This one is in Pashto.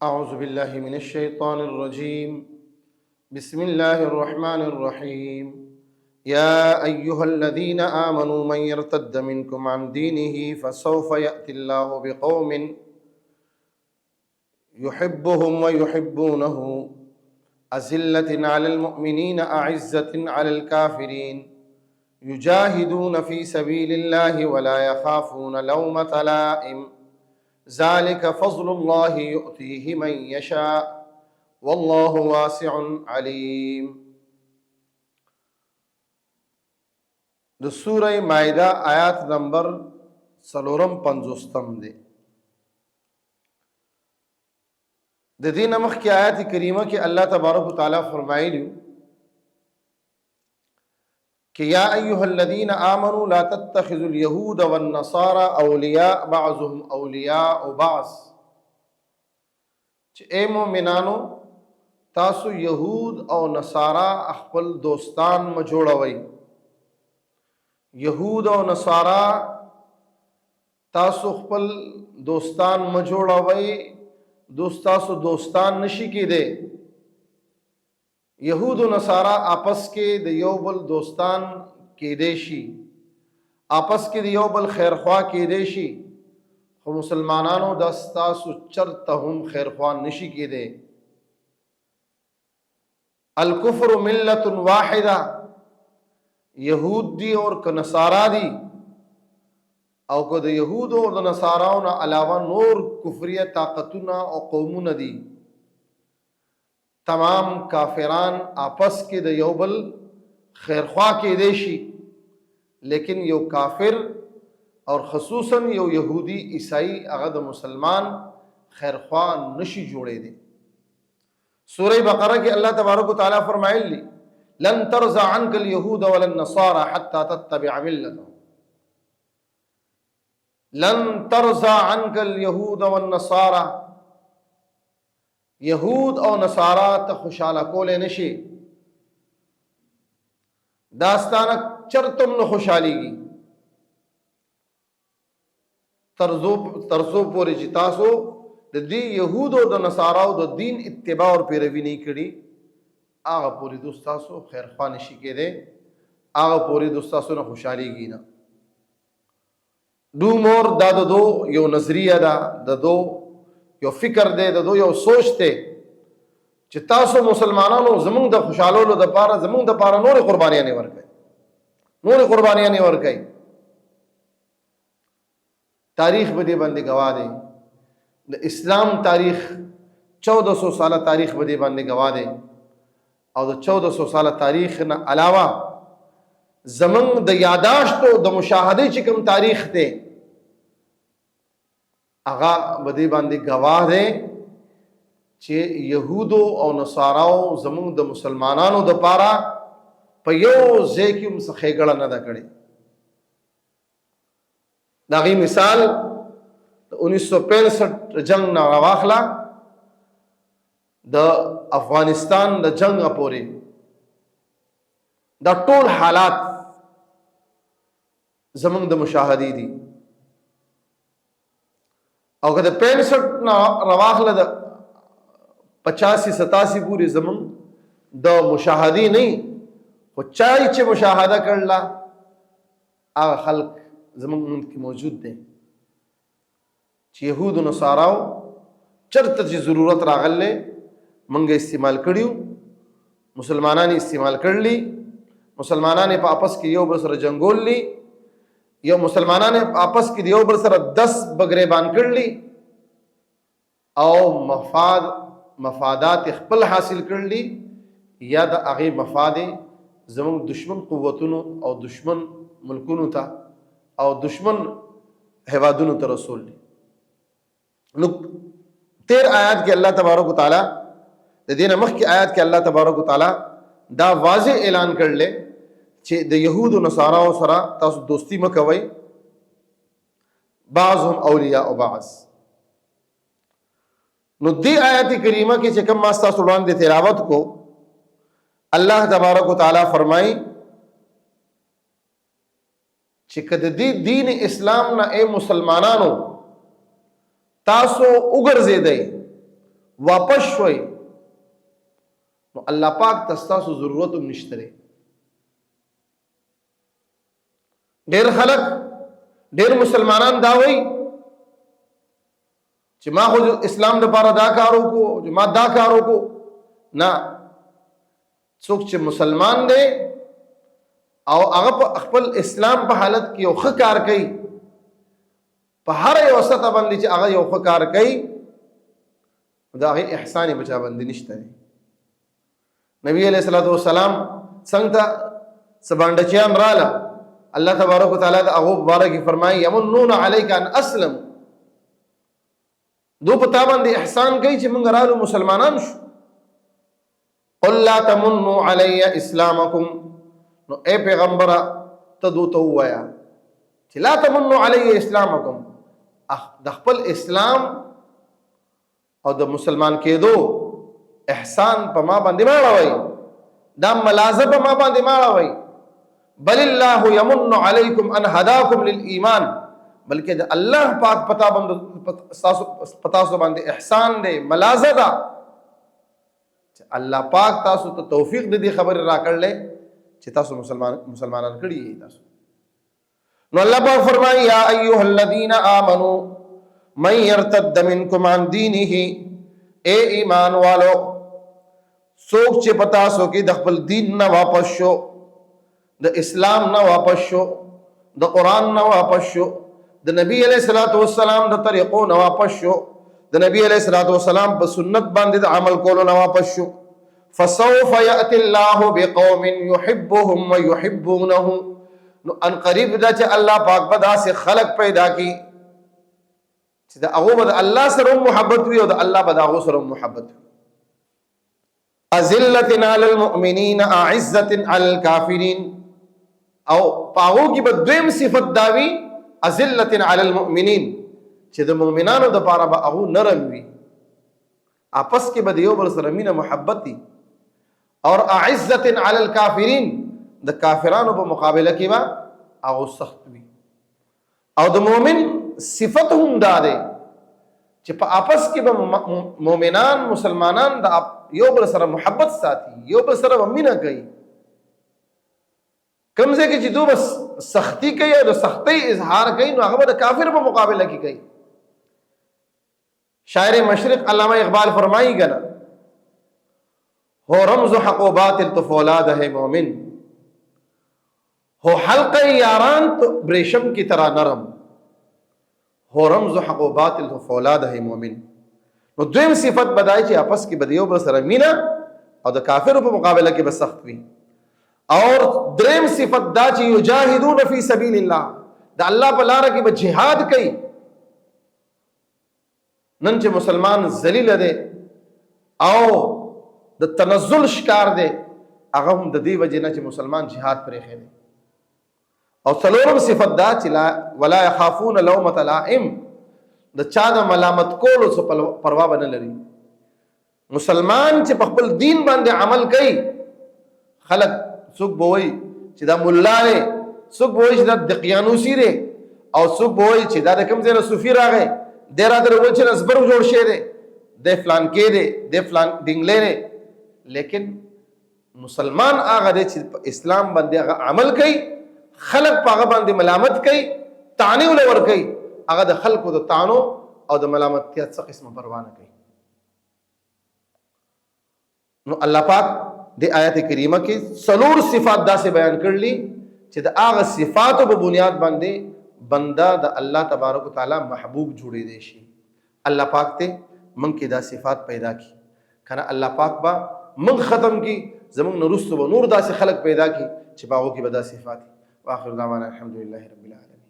أعوذ بالله من الشيطان الرجيم. بسم الله الرحمن الرحيم. يا أيها الذين آمنوا من يرتد منكم عن دينه فسوف يأتي الله بقوم يحبهم ويحبونه أذلة على المؤمنين أعزة على الكافرين يجاهدون في سبيل الله ولا يخافون لومة لائم ذلك فضل الله يؤتيه من يشاء والله واسع علیم. د سوره مائده آیات نمبر 450 دی. د دې نمخ کی آیات کریمه کې الله تبارک وتعالى فرمایلی کہ یا ایها الذین آمنوا لا تتخذوا اليهود والنصارى اولیاء بعضهم اولیاء بعض، چې اے مومنانو تاسو یهود او نصارا خپل دوستان م جوړوي. یهود او نصارا تاسو خپل دوستان م جوړوي، تاسو دوستان نشي کېدی. یهود و نصارا آپس کې د یو بل دوستان کېدی شي، آپس کې د یو بل خیرخوا کېدی شي، خو مسلمانانو د تاسو چرته هم خیرخوا نشي کېدی. الکفر ملت واحدہ، یہود دی اور که نصارا دی، او که د یہود اور د نصاراو نه علاوه نور کفریه طاقتونه او قومونه دی، تمام کافران آپس کې د یو بل خیرخوا کېدی شي، لیکن یو کافر اور خصوصا یو یہودی عیسائی هغه د مسلمان خیرخوا نشي جوړې دی. سورہ بقرہ کی اللہ تبارک و تعالیٰ فرمائے لن ترضى عنك اليهود ولا النصارى حتى تتبع ملتهم. لن ترضى عنك اليهود والنصارى، یہود او نصارا ته خوشاله کولې نشي، داستانه چرتم نه خوشاليږي ترزو پورې چې تاسو د دې یهود او د نصاراو د دین اتباع او پیروي نه کړي، هغه پوری دوست تاسو خیر خوا نشي کېده، هغه پوری دوست تاسو نه خوشاليږي نه. دو مور دا دو یو نظریه ده، د دو یو فکر دی، د دو یو سوچ دی چې تاسو مسلمانانو زمونږ د خوشالولو د پاره زمونږ د پاره نور قربانیاں نه ورکړي، نور قربانیاں نه ورکړي. تاریخ به دې باندې گواه دی، د اسلام تاریخ 1400 ساله تاریخ به دې باندې گواه دی، او د 1400 ساله تاریخ نه علاوه زمونږ د یاداشتو د مشاهده چې کوم تاریخ دی هغه به دې باندې گواه دی چې یهودو او نصاراو زمونږ د مسلمانانو د پاره په یو ځای کې هم څه ښېګړه نه ده کړې. د هغې مثال 1965 جنگ نه راواخله د افغانستان د جنگ پورې دا ټول حالات زمونږ د مشاهدې دي. او که د 65 نه راواخله د 85-87 پورې زمونږ د مشاهدې نه، خو چای چې مشاهده کړله هغه خلق زمونږ کې موجود دی چې یهود و نصاراو چرته چې ضرورت راغله منګه استعمال کړیو، مسلمانان استعمال کړلی، مسلمانان په آپس کې یو بل سره جنگوللی، یو مسلمانان آپس کې یو بل سره 10 بګریبان کړلی، او مفادات خپل حاصل کړلی، یا د هغه مفاد زموږ دشمن قوتونو او دشمن ملکونو ته او دشمن هوادونو ته رسول دی. نو 13 آیات کې الله تبارک وتعالی د دینه مخ کې آیات کې الله تبارک وتعالی دا واضح اعلان کړل چې د يهود او نصاراو سره تاسو دوستی مکوئ، بعضهم اولیاء او بعض. نو دی آیت کریمه کې چې کوم ما تاسو وړاندې تلاوت کو، الله تبارک وتعالی فرمایي چې کده دی دین اسلام نه اے مسلمانانو تاسو وګرځیدئ، واپس شوي نو الله پاک تستاسو ضرورت هم نشته دی. ډېر خلک ډېر مسلمانان دا وایي چې ما خو اسلام دپاره دا کار وکړو چې ما دا کار وکړو. نه، څوک چې مسلمان دی او هغه په خپل اسلام په حالت کې یو ښه کار کوي، په هر یو سطح باندې چې هغه یو ښه کار کوي، د هغې احسان یې په چا باندې نشته دی. نبی علیہ الصلوۃ والسلام څنګه ته څه بانډچیان راله، الله تبارک وتعالی د هغو په باره کې فرمایي یمنون علیک ان اسلم، دو په تا باندې احسان کوي چې موږ رالو مسلمانان شو. قل لا تمنوا علی اسلامکم، نو اے پیغمبره ته دو ته ووایه چې لا تمنوا علی اسلامکم، د خپل اسلام او د مسلمان کېدو احسان په ما باندې مه اړوئ، دا ملازه په ما باندې مه اړوئ. بل الله یمن علیکم ان هداکم للایمان، بلکې د الله پاک پتا باندې احسان دی، ملازه ده چې الله پاک تاسو ته توفیق د دې خبرې راکړلې چې تاسو مسلمانان کړي یې تاسو. نو الله پاک فرمایي یا ایها الذین آمنوا من یرتد منکم عن دینه، اے ایمان والو څوک چې په تاسو کې د خپل دین نه واپس شو، د اسلام نه واپس شو، د قرآن نه واپس شو، د نبی علیہ الصلوۃ والسلام د طریقو نه واپس شو، د نبی علیہ الصلوۃ والسلام په سنت باندې د عمل کولو نه واپس شو، فسوف یأتی الله بقوم یحبهم ویحبونه، نو ان قریب دا چې الله پاک به داسې خلق پیدا کی چې د هغو به د الله سره محبت وي او د الله به د هغو سره محبت وي. اذلة علی المؤمنین اعزة علی الکافرین، او پاغو کی به دویم صفت داوی اذلة علی المؤمنین چې د مؤمنانو د پاره به هغو نرم وي، آپس کې به د یو بل سره مینه محبت دي، اور اعزة علی الکافرین د کافرانو په مقابله کې به هغو سخت وي. او د مؤمن صفت هم دا دی چې په آپس کې به مؤمنان مسلمانان د یو بل سره محبت ساتي، یو بل سره به مینه کوي. کوم ځای کې چې دو بس سختی کوي او د سختۍ اظهار کوي، نو هغه به د کافر په مقابله کې کوي. شاعر مشرق علامہ اقبال فرمائی گنا ہو رمز حق و باطل تو فولاد ہے مومن، ہو حلقہ یاران تو بریشم کی طرح نرم، ہو رمز حق و باطل تو فولاد ہے مومن. نو دویم صفت بدای چې آپس کې بدیو بر سره مینا او د کافرو په مقابله کې به سخت وي. اور دریم صفت دا چې یجاهدون فی سبیل الله، د الله په لار کې به جهاد کوي. نن چې مسلمان ذلیل دی او د تنزل شکار دی، هغه هم د دې وجې نه چې مسلمان جهاد پرېښی دی. او څلورم صفت دا چې ولا یخافون لومة لائم، د چا د ملامت کولو څه پروا به نه لري. مسلمان چې په خپل دین باندې عمل کوي، خلک څوک به وایي چې دا ملا دی، څوک به وایي چې دا دقیانوسي دی، او څوک به وایي چې دا د کوم ځای نه صوفي راغی، دی راته وایي چې نصبر جوړ شوی دی، دی فلان کې دی، دی فلان ډنګلی دی. لیکن مسلمان هغه دی چې په اسلام باندې هغه عمل کوي، خلق په هغه باندې ملامت کوي، طعنې ورله ورکوي، هغه د خلقو د طعنو او د ملامتیا څه قسمه پروا نه کوي. نو الله پاک د آیت کریمه کې څلور صفات داسې بیان کړلي چې د هغه صفاتو په بنیاد باندې بنده د الله تبارک وتعالی محبوب جوړېدی شي. الله پاک ته موږ کې دا صفات پیدا کی کنه، الله پاک با موږ ختم کی، زموږ نه وروسته به نور داسې خلق پیدا کی چې په هغو کې به دا صفات. واخر دعوانا الحمدلله رب العالمین.